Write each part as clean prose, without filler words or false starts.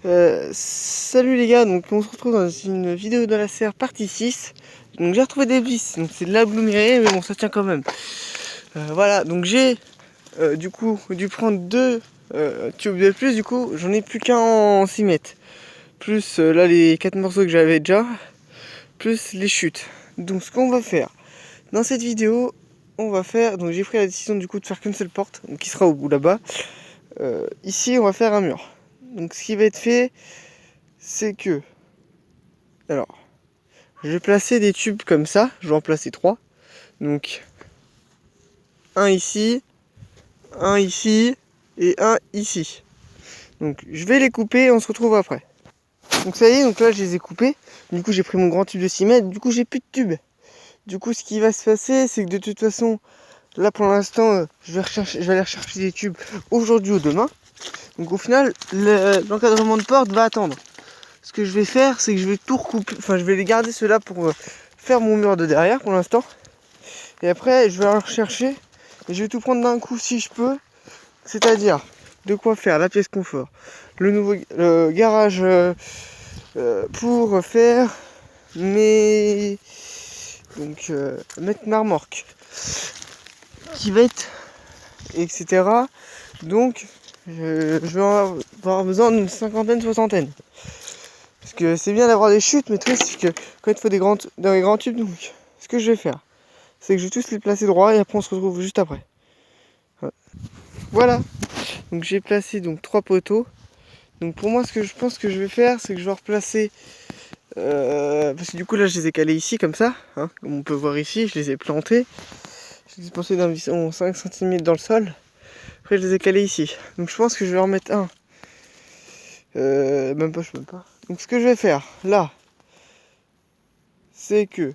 Salut les gars, donc on se retrouve dans une vidéo de la serre partie 6. Donc j'ai retrouvé des vis, donc c'est de l'agglouméré, mais bon ça tient quand même. Voilà, donc j'ai du coup dû prendre deux tubes de plus, du coup j'en ai plus qu'un en 6 mètres. Plus là les 4 morceaux que j'avais déjà, plus les chutes. Donc ce qu'on va faire dans cette vidéo, on va faire, donc j'ai pris la décision du coup de faire qu'une seule porte, donc qui sera au bout là-bas. Ici on va faire un mur. Donc ce qui va être fait, c'est que, alors, je vais placer des tubes comme ça, je vais en placer 3. Donc, un ici et un ici. Donc, je vais les couper et on se retrouve après. Donc ça y est, donc là je les ai coupés. Du coup j'ai pris mon grand tube de 6 mètres, du coup j'ai plus de tubes. Du coup ce qui va se passer, c'est que de toute façon, là pour l'instant, je vais aller rechercher des tubes aujourd'hui ou demain. Donc au final, l'encadrement de porte va attendre. Ce que je vais faire, c'est que je vais tout recouper, enfin je vais les garder ceux-là pour faire mon mur de derrière pour l'instant. Et après je vais aller rechercher et je vais tout prendre d'un coup si je peux. C'est-à-dire de quoi faire la pièce confort, le nouveau garage pour faire mes mettre ma remorque qui va être, etc. Donc je vais avoir besoin d'une cinquantaine, soixantaine. Parce que c'est bien d'avoir des chutes, mais tout c'est que quand il faut des grands tubes, donc ce que je vais faire, c'est que je vais tous les placer droit et après on se retrouve juste après. Voilà. Donc j'ai placé donc 3 poteaux. Donc pour moi ce que je pense que je vais faire, c'est que je vais replacer parce que du coup là je les ai calés ici comme ça, hein, comme on peut voir ici, je les ai plantés. Je les ai pensé d'un 5 cm dans le sol. Après je les ai calés ici. Donc je pense que je vais en remettre un. Même pas, je peux pas. Donc ce que je vais faire là, c'est que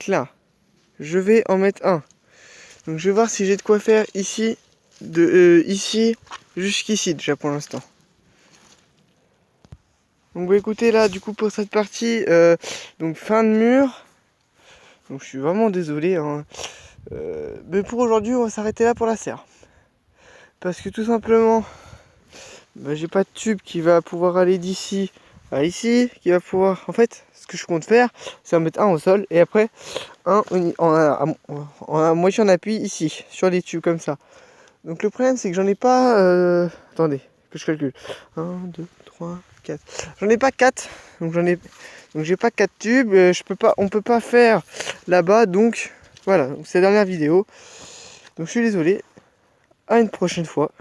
là, je vais en mettre un. Donc je vais voir si j'ai de quoi faire ici, ici jusqu'ici déjà pour l'instant. Donc bah, écoutez là du coup pour cette partie, donc fin de mur. Donc je suis vraiment désolé, hein. Mais pour aujourd'hui on va s'arrêter là pour la serre. Parce que tout simplement, bah, j'ai pas de tube qui va pouvoir aller d'ici à ici, qui va pouvoir... En fait, ce que je compte faire, c'est en mettre un au sol et après un en moitié en appui ici, sur les tubes comme ça. Donc le problème c'est que j'en ai pas... Attendez, que je calcule. 1, 2, 3, 4. J'en ai pas 4. Donc j'ai pas 4 tubes. On peut pas faire là-bas. Donc voilà, c'est la dernière vidéo. Donc je suis désolé. À une prochaine fois.